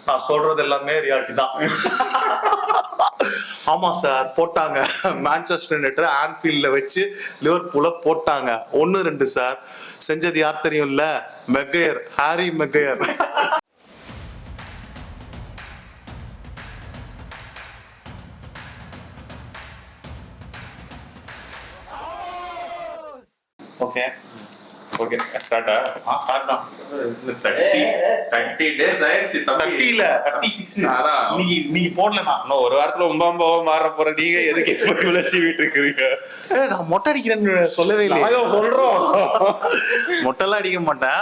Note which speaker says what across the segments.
Speaker 1: நான் சொல்றது எல்லாமே ரியாலிட்டி தான். ஆமா சார், போட்டாங்க. மான்செஸ்டர் யுனைட்டட் ஆன்ஃபீல்ட்ல வச்சு லிவர்பூல போட்டாங்க 1-2 சார். செஞ்சது யார் தெரியும்ல? Maguire, Harry Maguire. Okay
Speaker 2: okay ஸ்டார்ட்டா?
Speaker 1: ஸ்டார்ட் தான்.
Speaker 2: 30 days ஆயிடுச்சு தம்பி.
Speaker 1: 36.
Speaker 2: அதான்
Speaker 1: நீ போடலனா
Speaker 2: இன்னும் ஒரு வாரத்துல உம்பாம்பாவா மாற போற நீங்க எதுக்கு இப்ப இவ்வளவு சீவிட்டு இருக்கீங்க?
Speaker 1: நான் மொட்டை அடிக்கிறேன்னு சொல்லவே இல்லை.
Speaker 2: சொல்றோம்
Speaker 1: மொட்டைலாம் அடிக்க மாட்டேன்.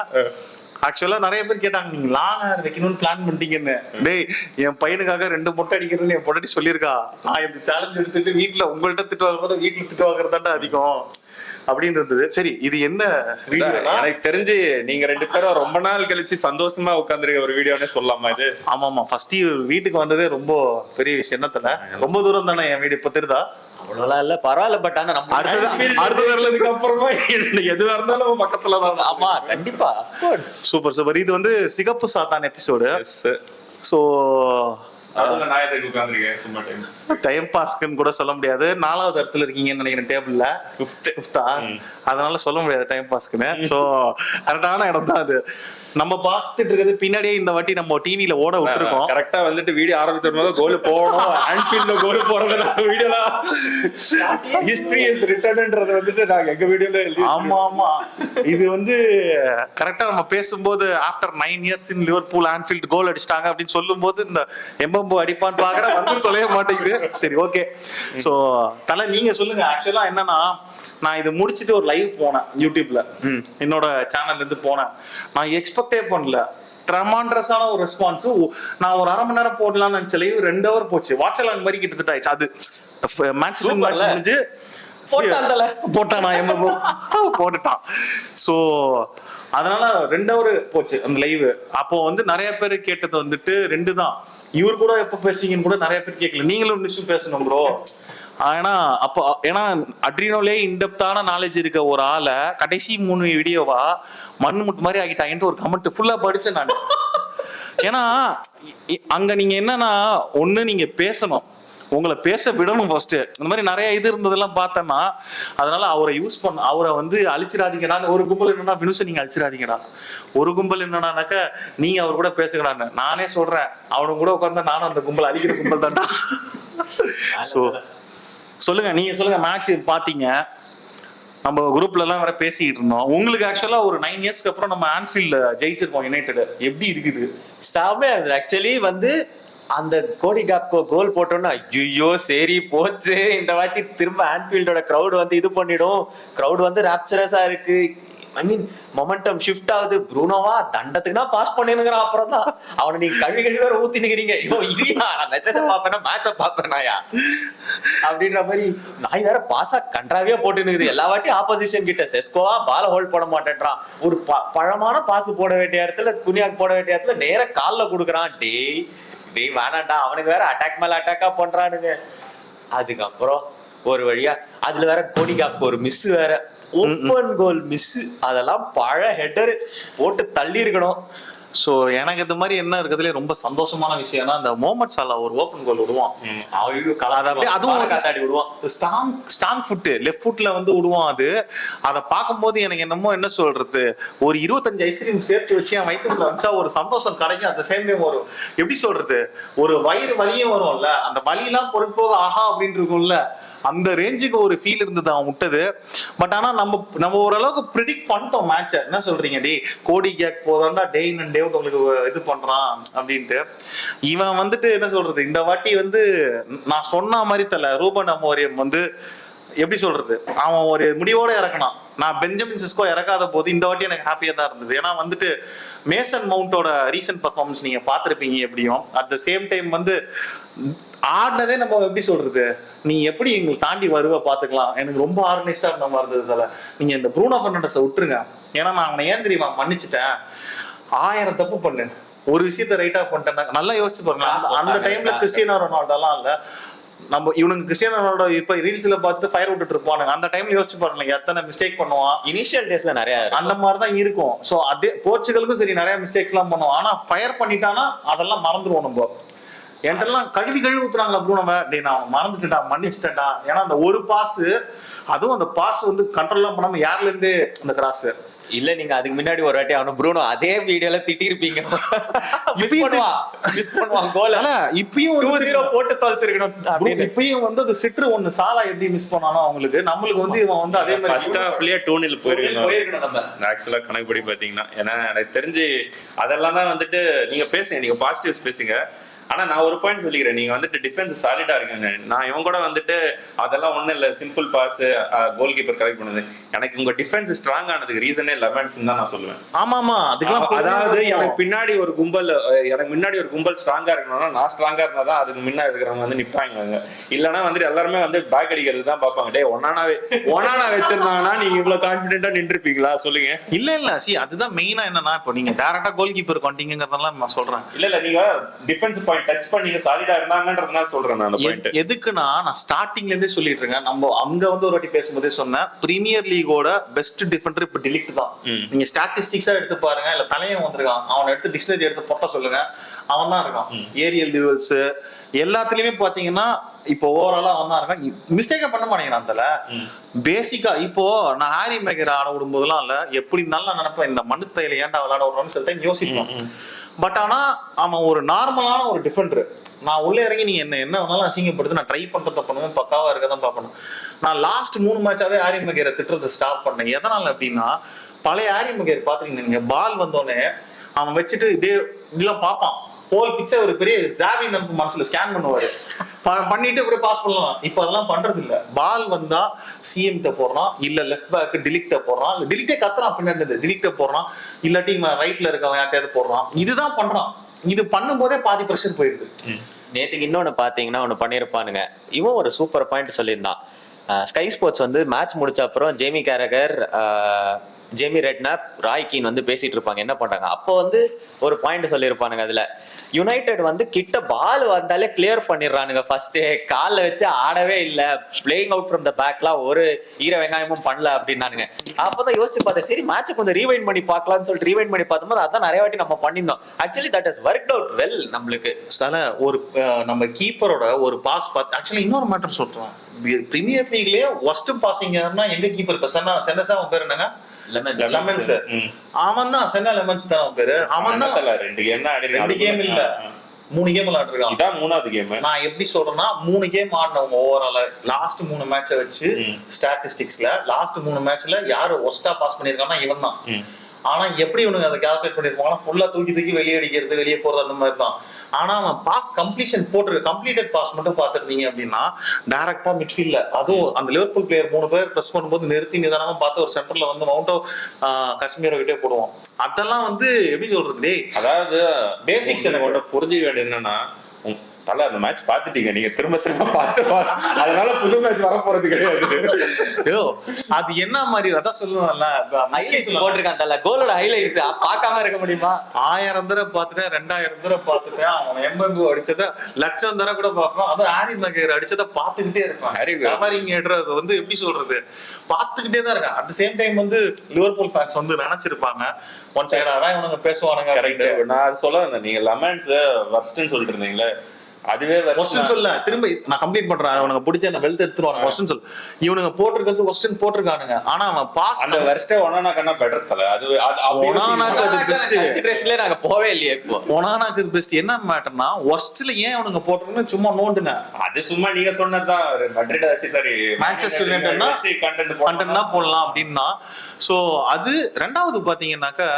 Speaker 1: ஆக்சுவலா நிறைய பேர் கேட்டாங்க, நீங்க லாங் ஹேர் வைக்கணும்னு பிளான் பண்ணிட்டீங்கன்னு. டேய், என் பையனுக்காக 2 மொட்டை அடிக்கிறேன்னு என் பொண்டாட்டி சொல்லியிருக்கா. நான் இந்த சேலஞ்ச் எடுத்துட்டு வீட்டுல உங்கள்கிட்ட திட்டு வாங்குறத வீட்டுல திட்டு வாங்குறதாண்டா அதிகம் அப்படின்னு இருந்தது. சரி, இது என்ன வீடியோ?
Speaker 2: எனக்கு தெரிஞ்சு நீங்க 2 பேரும் ரொம்ப நாள் கழிச்சு சந்தோஷமா உட்காந்துருக்க ஒரு வீடியோனே சொல்லலாமா இது?
Speaker 1: ஆமா, ஃபர்ஸ்ட் வீட்டுக்கு வந்ததே ரொம்ப பெரிய விஷயம். என்னத்துல ரொம்ப தூரம் தானே என் வீடு, இப்ப தெரியுதா?
Speaker 3: அவ்வளவுலாம் இல்ல, பரவாயில்ல. பட் ஆனா நம்ம
Speaker 2: அடுத்ததுக்கு அப்புறமா எதுவா இருந்தாலும் பக்கத்துல தான்.
Speaker 3: ஆமா, கண்டிப்பா.
Speaker 1: சூப்பர். இது வந்து சிகப்பு சாத்தான் எபிசோடு. சோ
Speaker 2: நான் எதுக்கு உட்கார்ந்திருக்கேன்? சும்மா
Speaker 1: டைம் பாஸ்க்குன்னு கூட சொல்ல முடியாது. 4வது இடத்துல இருக்கீங்கன்னு நினைக்கிறேன் டேபிள்ல. 5th. அதனால சொல்ல முடியாது டைம் பாஸ்க்குன்னு. சோ கரெக்டான இடம் தான் அது. நம்ம பார்த்துட்டு இருக்கிறது பின்னாடியே இந்த வாட்டி நம்ம டிவில ஓட விட்டுருக்கோம்.
Speaker 2: கரெக்டா வந்துட்டு வீடியோ ஆரம்பிச்ச போது கோல் போடணும், ஆன்ஃபீல்ட்ல கோல் போறதுல வீடியோல ஹிஸ்டரி இஸ் ரிட்டன்ன்றது வந்துட்டு நாங்க எங்க வீடியோல எழுதி.
Speaker 1: ஆமா, இது வந்து கரெக்டா நம்ம பேசும்போது after 9 years in Liverpool Anfield goal அடிச்சிட்டாங்க அப்படின்னு சொல்லும்போது இந்த எம்பம்பு அடிப்பான்னு பாக்குறேன், வந்து தொலைய மாட்டேங்குது. சரி, ஓகே. சோ தலை, நீங்க சொல்லுங்க. ஆக்சுவலா என்னன்னா, நான் இது முடிச்சுட்டு ஒரு லைவ் போனேன் யூடியூப்ல, என்னோட சேனல்ல இருந்து போனேன். நான் எக்ஸ்பெக்டே பண்ணல, ட்ரமாண்டஸான ஒரு ரெஸ்பான்ஸ். நான் ஒரு 1/2 மணி நேரம் போடலாம்னு நினைச்ச லைவ் 2 hour போச்சு. வாட்சலாங் மாதிரி கிட்டத்தட்ட ஆயிடுச்சு. அது மேட்ச் முடிஞ்சு போட்டான், நான் எம்பம்பு போட்டுட்டான். சோ அதனால 2 hour போச்சு அந்த லைவ். அப்போ வந்து நிறைய பேர் கேட்டது வந்துட்டு 2 தான். இவர் கூட எப்ப பேசுவீங்கன்னு கூட நிறைய பேர் கேட்கல. நீங்களும் நிச்சயம் பேசணும் ப்ரோ. ஏன்னா அட்ரினோலே இன்டெப்தான நாலேஜ் இருக்க ஒரு ஆளை கடைசி 3 வீடியோவா மண்ணு முட்டு மாதிரி ஆகிட்டாங்கன்ட்டு ஒரு கமெண்ட் ஃபுல்லா படிச்சேன் நான். ஏன்னா அங்க நீங்க என்னன்னா, ஒண்ணு நீங்க பேசணும், உங்களை பேச விடணும் ஃபர்ஸ்ட். இந்த மாதிரி நிறைய இது இருந்ததெல்லாம் பார்த்தேன்னா, அதனால அவரை வந்து அழிச்சிடாதீங்கடா. ஒரு கும்பல் என்னன்னா, வினுசை நீங்க அழிச்சிடாதீங்கடா. ஒரு கும்பல் என்னன்னாக்க, நீங்க அவர் கூட பேசுகிறான்னு. நானே சொல்றேன், அவனும் கூட உட்கார்ந்தா நானும் அந்த கும்பல் அழிக்கிற கும்பல் தான்டா. சோ சொல்லுங்க, நீங்க சொல்லுங்க. மேட்ச் பாத்தீங்க, நம்ம குரூப்ல எல்லாம் வேற பேசிட்டு இருந்தோம். உங்களுக்கு ஆக்சுவலா ஒரு 9 yearsக்கு அப்புறம் நம்ம ஆன்ஃபீல்ட்ல ஜெயிச்சிருக்கோம் யுனைடெட். எப்படி இருக்குது?
Speaker 3: செமையா இருந்தது. ஆக்சுவலி வந்து அந்த கோடி காப்கோ கோல் போட்டோம்னா, ஐயோ சரி போச்சு, இந்த வாட்டி திரும்ப ஆன்ஃபீல்டோட கிரௌட் வந்து இது பண்ணிடும், கிரௌட் வந்து ராப்சரஸா இருக்கு, ஐ மீன் மொமெண்டம் ஷிஃப்ட் ஆகுது. ப்ரூனோவா தண்டத்துக்கு தான் பாஸ் பண்ணினுங்கிறான். அப்புறம் தான் அவனை நீங்க கழுவி வேற ஊத்தி நிக்கிறீங்க. ஐயோ இல்லையா, நான் மெசேஜ பாப்பேனா மேட்ச பாப்பேனாயா அப்படின்ற மாதிரி. நாய் வேற பாஸா கன்றாவே போட்டு நிக்குது. எல்லா வாட்டியும் ஆப்போசிஷன் கிட்ட செஸ்கோவா பால ஹோல்ட் பண்ண மாட்டேன்றான். ஒரு பழமான பாஸ் போட வேண்டிய இடத்துல, குனியாக் போட வேண்டிய இடத்துல நேர கால்ல கொடுக்குறான். டேய் வேணாண்டா, அவனுக்கு வேற அட்டாக் மேல அட்டாக்கா பண்றானுங்க. அதுக்கப்புறம் ஒரு வழியா அதுல வேற கோடிகாப்க்கு ஒரு மிஸ் வேற, ஓப்பன் கோல் மிஸ். அதெல்லாம் பழ ஹெட்டர் போட்டு தள்ளி இருக்கணும்.
Speaker 1: சோ எனக்கு இந்த மாதிரி என்ன இருக்கிறதுல ரொம்ப சந்தோஷமான விஷயம்னா, அந்த மொஹமட் சலா ஒரு ஓப்பன் கோல் விடுவான். அதுவும் ஸ்ட்ராங் ஃபுட், லெஃப்ட் ஃபுட்ல வந்து விடுவான். அதை பார்க்கும்போது எனக்கு என்னமோ என்ன சொல்றது, ஒரு 25 ஐஸ்கிரீம் சேர்த்து வச்சு என் வயிற்றுக்குள்ள வச்சா ஒரு சந்தோஷம் கிடைக்கும். அந்த சேம் டைம் ஒரு எப்படி சொல்றது, ஒரு வயிறு வலியும் வரும்ல, அந்த வலியெல்லாம் பொறுப்போக ஆஹா அப்படின்னு இருக்கும்ல, அந்த ரேஞ்சுக்கு ஒரு ஃபீல் இருந்தது அவன் விட்டது. பட் ஆனா நம்ம ஓரளவுக்கு ப்ரிடிக்ட் பண்ணிட்டோம் மேட்சை. என்ன சொல்றீங்க, டே கோடி கேக் போதாண்டா டே அண்ட் டே உங்களுக்கு இது பண்றான் அப்படின்ட்டு. இவன் வந்துட்டு என்ன சொல்றது, இந்த வாட்டி வந்து நான் சொன்ன மாதிரி தல ரூபன் அமோரியம் வந்து எப்படி சொல்றது, அவன் ஒரு முடிவோட இறக்கணும். நான் பெஞ்சமின் சிஸ்கோ இறக்காத போது இந்த வாட்டி எனக்கு ஹாப்பியா தான் இருந்தது. ஏன்னா வந்துட்டு மேசன் மவுண்டோட ரீசன்ட் பர்ஃபார்மன்ஸ் நீங்க பார்த்துருப்பீங்க எப்படியும். அட் த சேம் டைம் வந்து ஆடினதே நம்ம எப்படி சொல்றது, நீ எப்படி எங்களை தாண்டி வருவ பாத்துக்கலாம். எனக்கு ரொம்ப ஆர்கனைஸ்டா இருந்த மாதிரி இருந்ததுல. நீங்க இந்த ப்ரூனோ ஃபெர்னாண்டஸை விட்டுருங்க. ஏன்னா நான் அவனை ஏன் தெரியுமா மன்னிச்சுட்டேன், 1000 தப்பு பண்ணு, ஒரு விஷயத்த ரைட்டா பண்ணிட்டேன். நல்லா யோசிச்சு பாருங்க, அந்த டைம்ல கிறிஸ்டியானோ ரொனால்டோலாம் இல்ல, நம்ம இவனுக்கு கிறிஸ்டியானோ ரொனால்டோ இப்ப ரீல்ஸ்ல பார்த்துட்டு ஃபயர் விட்டுட்டு இருப்பானுங்க. அந்த டைம்ல யோசிச்சு பாருங்க எத்தனை மிஸ்டேக் பண்ணுவான்.
Speaker 3: இனிஷியல் டேஸ்ல நிறைய
Speaker 1: அந்த மாதிரிதான் இருக்கும். சோ அதே போர்ச்சுகலுக்கும் சரி நிறைய மிஸ்டேக்ஸ் எல்லாம் பண்ணுவோம். ஆனா ஃபயர் பண்ணிட்டானா அதெல்லாம் மறந்துடுவோம் நம்ம. என்கிட்டலாம் கழுவி ஊத்துறாங்களா ப்ரூ, நம்ம டே நான் மறந்துட்டேன்டா மன்னிச்சிட்டேன்டா. ஏன்னா அந்த ஒரு பாஸ், அதுவும் அந்த பாஸ் வந்து கண்ட்ரோல்லாம் பண்ணாம யார்ல இருந்து அந்த கிராஸ்.
Speaker 3: இல்ல நீங்க அதுக்கு முன்னாடி ஒரு வாட்டி அவனு ப்ரூனோ அதே வீடியோல திட்டி இருப்பீங்க. மிஸ் பண்ணுவான் கோல்.
Speaker 1: இப்பயும்
Speaker 3: 2-0 போட்டு தொலைச்சிருக்கணும் அப்படின்னு.
Speaker 1: இப்பயும் வந்து அந்த சிட்ரு ஒன்னு சாலா எப்படி மிஸ் பண்ணானோ அவங்களுக்கு, நம்மளுக்கு வந்து இவன் வந்து அதே மாதிரி
Speaker 2: ஃபர்ஸ்ட் ஹாஃப்லயே 2-0
Speaker 3: போயிருக்கணும் நம்ம
Speaker 2: ஆக்சுவலா கணக்குப்படி பாத்தீங்கன்னா. ஏன்னா எனக்கு தெரிஞ்சு அதெல்லாம் தான் வந்துட்டு நீங்க பேசுங்க, நீங்க பாசிட்டிவ்ஸ் பேசுங்க. ஆனா நான் ஒரு பாயிண்ட் சொல்லிக்கிறேன், நீங்க வந்துட்டு டிஃபென்ஸ் சாலிடா இருக்காங்க. நான் இவங்க கூட வந்துட்டு அதெல்லாம் ஒண்ணும் இல்ல, simple pass goal keeper correct பண்ணுது. எனக்கு உங்க டிஃபென்ஸ் ஸ்ட்ராங் ஆனதுக்கு ரீசனே லெவன்ஸ் தான் நான் சொல்லுவேன்.
Speaker 1: ஆமா அதுக்கெல்லாம்
Speaker 2: அதாவது எனக்கு பின்னாடி ஒரு கும்பல் ஸ்ட்ராங்கா இருக்கணும்னா நான் ஸ்ட்ராங்கா இருந்தாதான் அதுக்கு முன்னாடி இருக்கிறவங்க வந்து நிப்பாங்க. இல்லன்னா வந்துட்டு எல்லாருமே வந்து பேக் அடிக்கிறது தான் பாப்பாங்க. டே ஒன்னானா வச்சிருந்தாங்கன்னா நீங்க இவ்வளவு கான்பிடென்டா நின்றுப்பீங்களா சொல்லுங்க.
Speaker 1: இல்ல அதுதான் மெயினா. என்னன்னா இப்போ நீங்க டைரக்டா கோல் கீப்பர் கொண்டீங்கறதெல்லாம் நான் சொல்றேன்.
Speaker 2: இல்ல நீங்க டிஃபென்ஸ் டச் பண்ணி சாலிடா இருந்தாங்கன்றதுனால சொல்றேன் நான். அந்த பாயிண்ட்
Speaker 1: எதுக்குன்னா நான் ஸ்டார்டிங்ல இருந்தே சொல்லிட்டு இருக்கேன். நம்ம அங்க வந்து ஒரு வாட்டி பேசும்போதே சொன்னேன், பிரீமியர் லீகோட பெஸ்ட் டிஃபெண்டர் இப்ப டிலிக்ட் தான். நீங்க ஸ்டாட்டிஸ்டிக்ஸா எடுத்து பாருங்க, இல்ல தலையன் வந்திருக்கான் அவனை எடுத்து டிக்ஷனரி எடுத்து போட்டா சொல்லுங்க, அவன் தான் இருக்கான். ஏரியல் டியூவல்ஸ் எல்லாத்துலயுமே பாத்தீங்கன்னா இப்போ ஓவராலா அவன் தான் இருக்கான். மிஸ்டேக்கே பண்ண மாட்டேங்கிறான். அதுல பேசிக்கா இப்போ நான் ஹாரி மேகர் ஆட விடும் போதெல்லாம் இல்ல எப்படி இருந்தாலும் நான் நினைப்பேன் இந்த மண்ணுத்தையில ஏன்டா விளையாட விடுறோம்னு சில டைம் யோசிப்போம். பட் ஆனா அவன் ஒரு நார்மலான ஒரு டிஃபெண்டர். நான் உள்ளே இறங்கி நீ என்ன வேணாலும் அசிங்கப்படுத்து, நான் ட்ரை பண்றத பண்ணுவேன், பக்காவா இருக்கதான் பார்க்கணும். நான் லாஸ்ட் 3 மேட்சாவே ஹாரி மேகரை திட்டுறதை ஸ்டாப் பண்ணேன். எதனால அப்படின்னா, பழைய ஹாரி மேகர் பாத்துக்கிட்டீங்க, பால் வந்தோடனே அவன் வச்சுட்டு இப்படியே இதெல்லாம் பார்ப்பான். ஹோல் பிக்சர் ஒரு பெரிய ஜாவி நம்பு மனசுல ஸ்கேன் பண்ணுவாரு, பண்ணிட்டு அப்படியே பாஸ் பண்ணலாம். இப்ப அதெல்லாம் பண்றது இல்ல. பால் வந்தா சிஎம் கிட்ட போடுறான், இல்ல லெஃப்ட் பேக் டிலிக்ட போடுறான், டிலிக்டே கத்துறான் பின்னாடி டிலிக்ட போடுறான், இல்லாட்டி ரைட்ல இருக்கவன் யார்ட்டையாவது போடுறான். இதுதான் பண்றான். இது பண்ணும் போதே பாதி பிரஷர் போயிடுது.
Speaker 3: நேத்துக்கு இன்னொன்னு பாத்தீங்கன்னா ஒண்ணு பண்ணிருப்பானுங்க. இவன் ஒரு சூப்பர் பாயிண்ட் சொல்லியிருந்தான். ஸ்கை ஸ்போர்ட்ஸ் வந்து மேட்ச் முடிச்ச அப்புறம் Jamie Carragher, Jamie Redknapp, Roy Keane வந்து பேசிட்டு இருப்பாங்க. என்ன பண்றாங்க அப்போ வந்து ஒரு பாயிண்ட் சொல்லியிருப்பானுங்க. அதுல யுனைடெட் வந்து கிட்ட பால் வந்தாலே கிளியர் பண்ணிடுறானுங்க. ஃபர்ஸ்ட் கால்ல வச்சு ஆடவே இல்லை, பிளேயிங் அவுட் ஃப்ரம் த பேக்லாம் ஒரு ஈர வெங்காயமும் பண்ணல அப்படின்னானுங்க. அப்பதான் யோசிச்சு பார்த்தேன், சரி மேட்சை கொஞ்சம் ரீவைண்ட் பண்ணி பார்க்கலாம்னு சொல்லிட்டு ரீவைண்ட் பண்ணி பார்த்தோம். அதான் நிறைய வாட்டி நம்ம பண்ணியிருந்தோம். Actually that is work out well நம்மளுக்கு.
Speaker 1: ஒரு நம்ம கீப்பரோட ஒரு பாஸ் பார்த்து ஆக்சுவலி இன்னொரு மேட்டர் சொல்றேன். பிரீமியர் லீக்லயே ஒஸ்ட் பாசிங்னா எங்க கீப்பர் இப்ப சென்னசா அவன் பேர் என்னங்க, லெமன்ஸ். அவன் தான் சென்னா லெமன்ஸ் தான் அவன் பேரு. அவன் தான் 2 கேம் இல்ல 3 கேம் விளையாடுறான்.
Speaker 2: இதான் 3வது கேம்.
Speaker 1: நான் எப்படி சொல்றேன்னா 3 கேம் ஆடினவங்க ஓவரால லாஸ்ட் 3 மேட்சை வச்சு ஸ்டாட்டிஸ்டிக்ஸ்ல லாஸ்ட் 3 மேட்ச்ல யாரு ஒஸ்டா பாஸ் பண்ணிருக்கான்னா இவன் தான். ஆனா எப்படி இவனுக்கு அதை கால்குலேட் பண்ணிருப்பாங்கன்னா ஃபுல்லா தூக்கி வெளியே அடிக்கிறது, வெளியே போறது அந்த மாதிரி தான். ஆனா அவன் பாஸ் கம்ப்ளீஷன் போட்டிருக்க, கம்ப்ளீட்டட் பாஸ் மட்டும் பாத்துருந்தீங்க அப்படின்னா டைரக்டா மிட்ஃபீல்ட்ல, அதுவும் அந்த லிவர்பூல் பிளேயர் 3 பேர் பிரஸ் பண்ணும்போது நிறுத்தி நிதானமா பார்த்து ஒரு சென்டர்ல வந்து மவுண்டோ காஷ்மீரை விட்டே போடுவோம். அதெல்லாம் வந்து எப்படி சொல்றது,
Speaker 2: அதாவது பேசிக்ஸ் எனக்கு ஒன்று புரிஞ்சுக்க வேண்டியது என்னன்னா, தல அந்த மேட்ச் பாத்துட்டீங்க, நீங்க திரும்ப பார்த்து அதனால புது மேட்ச் வர போறது கிடையாது.
Speaker 1: அது என்ன மாதிரி அதான் சொல்லுவாங்கல்ல,
Speaker 3: ஹைலைட்ஸ் போட்டிருக்கான் தல, கோலோட ஹைலைட்ஸ் பார்க்காம இருக்க முடியுமா?
Speaker 1: 1000 தடவை பார்த்துட்டேன், 2000 தடவை பார்த்துட்டேன். அவன் எம்பம்பு அடிச்சத 1,00,000 தடவை கூட பார்க்கணும். அதுவும் ஹாரி மேகர் அடிச்சதை பார்த்துக்கிட்டே இருப்பான். அது வந்து எப்படி சொல்றது, பார்த்துக்கிட்டே தான் இருக்கான். அட் சேம் டைம் வந்து லிவர்பூல் ஃபேன்ஸ் வந்து நினைச்சிருப்பாங்க ஒன் சைடா தான் இவனுங்க பேசுவானுங்க.
Speaker 2: நான் அது சொல்ல வந்தேன், நீங்க லெமன்ஸ் வர்ஸ்ட்னு சொல்லிட்டு இருந்தீங்களே, அதுவே
Speaker 1: கொஸ்டின் சொல்ல திரும்ப நான் கம்ப்ளீட் பண்றேன். அவனுங்க பிடிச்ச அந்த வெல்த் எடுத்துருவாங்க. கொஸ்டின் சொல், இவனுங்க போட்டிருக்கிறது கொஸ்டின் போட்டிருக்கானுங்க. ஆனா அவன் பாஸ்
Speaker 2: அந்த வெர்ஸ்டே ஒனானாக்கனா பெட்டர் தல. அது
Speaker 1: ஒனானாக்கு அது பெஸ்ட்.
Speaker 3: கன்சிடரேஷன்ல நாங்க போவே இல்லையே. இப்போ
Speaker 1: ஒனானாக்கு அது பெஸ்ட். என்ன மேட்டர்னா வர்ஸ்ட்ல ஏன் அவனுங்க போட்டிருக்கன்னு சும்மா நோண்டுன,
Speaker 2: அது சும்மா நீங்க சொன்னதுதான். மேட்ரிட் ஆச்சு, சரி
Speaker 1: மான்செஸ்டர் யுனைட்டட்னா கண்டென்ட்னா போடலாம் அப்படின்னா. சோ அது ரெண்டாவது பாத்தீங்கன்னாக்கா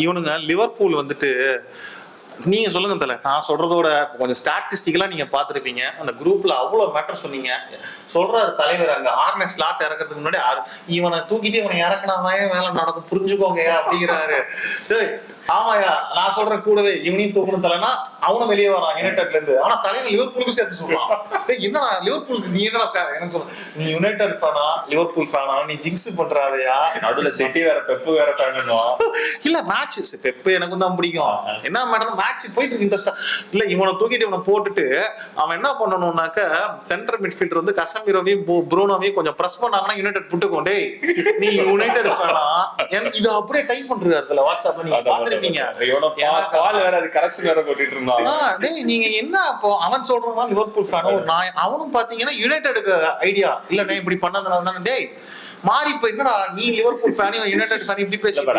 Speaker 1: இவனுங்க லிவர்பூல் வந்துட்டு, நீங்க சொல்லுங்க தல, நான் சொல்றதோட கொஞ்சம் ஸ்டாட்டிஸ்டிக்கலா நீங்க பாத்துருப்பீங்க. அந்த குரூப்ல அவ்வளவு மேட்டர் சொன்னீங்க. சொல்றாரு தலைவர், அங்க ஆர்னெட் ஸ்லாட் இறக்கிறதுக்கு முன்னாடி இவனை தூக்கிட்டு இவனை இறக்கினாதான் வேலை நடக்கும், புரிஞ்சுக்கோங்க அப்படிங்கிறாரு. ஆமாயா நான் சொல்றேன், கூடவே இவனையும் தூக்கணும் தலைனா அவனும் வெளியே வரான் யுனைடெட்ல இருந்து. ஆனா தலைவன் லிவர்பூலுக்கும் சேர்த்து சொல்றான். டேய் என்னடா லிவர்பூலுக்கு நீ என்னடா சார் என்ன சொல்ற, நீ யுனைடெட் ஃபேனா லிவர்பூல் ஃபேனா, நீ ஜிங்ஸ் பண்றாதயா?
Speaker 2: நடுவுல சிட்டி வேற பெப்பு வேற ஃபேனுவோம்.
Speaker 1: இல்ல மேட்ச் பெப்பு எனக்கும் தான் பிடிக்கும். என்ன மேடம் மேட்ச் போயிட்டு இருக்கு இன்ட்ரெஸ்டா. இல்ல இவனை தூக்கிட்டு இவனை போட்டுட்டு அவன் என்ன பண்ணணும்னாக்க சென்டர் மிட்ஃபீல்டர் வந்து கசமிரோவையும் ப்ரூனோவையும் கொஞ்சம் பிரஸ் பண்ணாங்கன்னா யுனைடெட் புட்டுக்கும். டேய் நீ யுனைடெட் ஃபேனா இது அப்படியே டைப் பண்றாரு அதுல வாட்ஸ்அப்ல நீங்க பாத்துருப்பீங்க.
Speaker 2: கால் வேற அது கரெக்ஷன் வேற போட்டுட்டு இருந்தான்.
Speaker 1: டேய் நீங்க என்ன அப்போ அவன் சொல்றான் லிவர்பூல் ஃபேன் ஒரு நான் அவனும் பாத்தீங்கன்னா யுனைடெடுக்கு ஐடியா இல்ல நான் இப்படி பண்ணதுனால தானே. டேய் மாறி இப்ப என்னடா நீ லிவர்பூல் ஃபேன் யுனைடெட் ஃபேன் இப்படி பேசிட்டு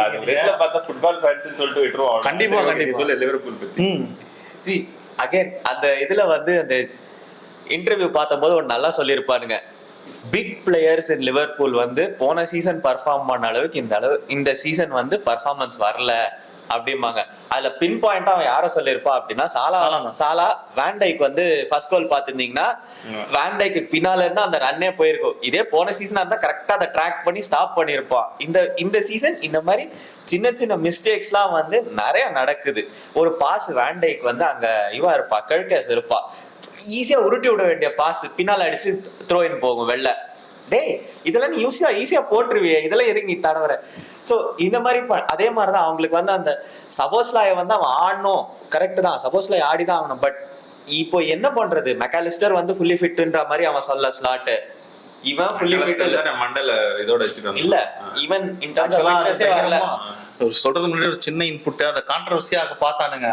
Speaker 2: பார்த்தா ஃபுட்பால் ஃபேன்ஸ்னு சொல்லிட்டு விட்டுருவான்.
Speaker 1: கண்டிப்பா கண்டிப்பா
Speaker 2: சொல்ல லிவர்பூல் பத்தி.
Speaker 3: அகைன் அந்த இதுல வந்து அந்த இன்டர்வியூ பார்த்தபோது ஒரு நல்லா சொல்லியிருப்பானுங்க. பிக் பிளேயர்ஸ் இன் லிவர்பூல் வந்து போன சீசன் பர்ஃபார்ம் பண்ண அளவுக்கு இந்த சீசன் வந்து பர்ஃபார்மன்ஸ் வரல அப்படிம்பாங்க. அதுல பின் பாயிண்டா அவன் யார சொல்லியிருப்பா அப்படின்னா சாலா வேண்டைக்கு வந்து ஃபர்ஸ்ட் கோல் பாத்துருந்தீங்கன்னா வேண்டைக்கு பின்னால இருந்து அந்த ரன்னே போயிருக்கும். இதே போன சீசனா இருந்தா கரெக்டா அதை ட்ராக் பண்ணி ஸ்டாப் பண்ணிருப்பான். இந்த சீசன் இந்த மாதிரி சின்ன சின்ன மிஸ்டேக்ஸ்லாம் வந்து நிறைய நடக்குது. ஒரு பாஸ் வேண்டைக்கு வந்து அங்க இவா இருப்பா கழுக்கஸ் இருப்பா, ஈஸியா உருட்டி விட வேண்டிய பாஸ் பின்னால அடிச்சு த்ரோ இன் போகும் வெளில. டேய் இதெல்லாம் நீ ஈஸியா போட்டுருவியே, இதெல்லாம் எதுக்கு நீ தடவற? சோ இந்த மாதிரி அதே மாதிரிதான் அவங்களுக்கு வந்து அந்த சபோஸ்லாய வந்து அவன் ஆடணும், கரெக்ட் தான், சபோஸ்லாய் ஆடிதான் ஆகணும். பட் இப்போ என்ன பண்றது, மெக்காலிஸ்டர் வந்து ஃபுல்லி ஃபிட்ன்ற மாதிரி அவன் சொல்ல ஸ்லாட், இவன் ஃபுல்லி ஃபிட் இல்ல
Speaker 2: மண்டல இதோட வச்சிருக்கான்
Speaker 3: இல்ல ஈவன் இன் டர்ம்ஸ் ஆஃப் ஃபிட்னஸே வரல.
Speaker 1: சொல்றது முன்னாடி ஒரு சின்ன இன்புட் அந்த கான்ட்ரோவர்சியாக பார்த்தானுங்க.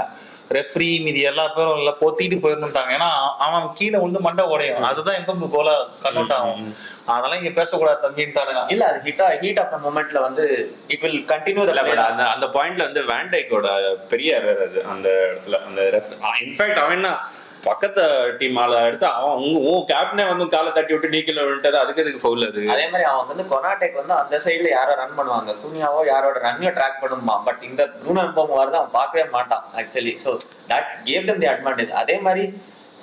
Speaker 1: ரெஃப்ரி மீதி எல்லா பேரும் எல்லாம் பொத்திட்டு போயிருந்தாங்க. ஏன்னா அவன் கீழே வந்து மண்டை உடையும், அதுதான் எங்க கோலா கன்வெர்ட் ஆகும். அதெல்லாம் இங்க பேசக்கூடாது தம்பின்ட்டானுங்க.
Speaker 3: இல்ல அது ஹீட் ஆஃப் த மொமெண்ட்ல வந்து it will continue the play.
Speaker 2: அந்த பாயிண்ட்ல வந்து வேண்டைக்கோட பெரிய எரர் அது அந்த இடத்துல. அந்த இன்ஃபேக்ட் அவன் என்ன பக்கத்து டீம் ஆள அடிச்சு அவன் உன் கேப்டனே வந்து காலை தட்டி விட்டு நீக்கில விட்டது, அதுக்கு எதுக்கு ஃபவுல் அது?
Speaker 3: அதே மாதிரி அவங்க வந்து கொனாடெக் வந்து அந்த சைடுல யாரோ ரன் பண்ணுவாங்க, குனியாவோ யாரோட ரன்னியோ ட்ராக் பண்ணுமா. பட் இந்த ப்ரூனோ எம்போமோ வரது அவன் பார்க்கவே மாட்டான் actually. So that cave them the advantage. அதே மாதிரி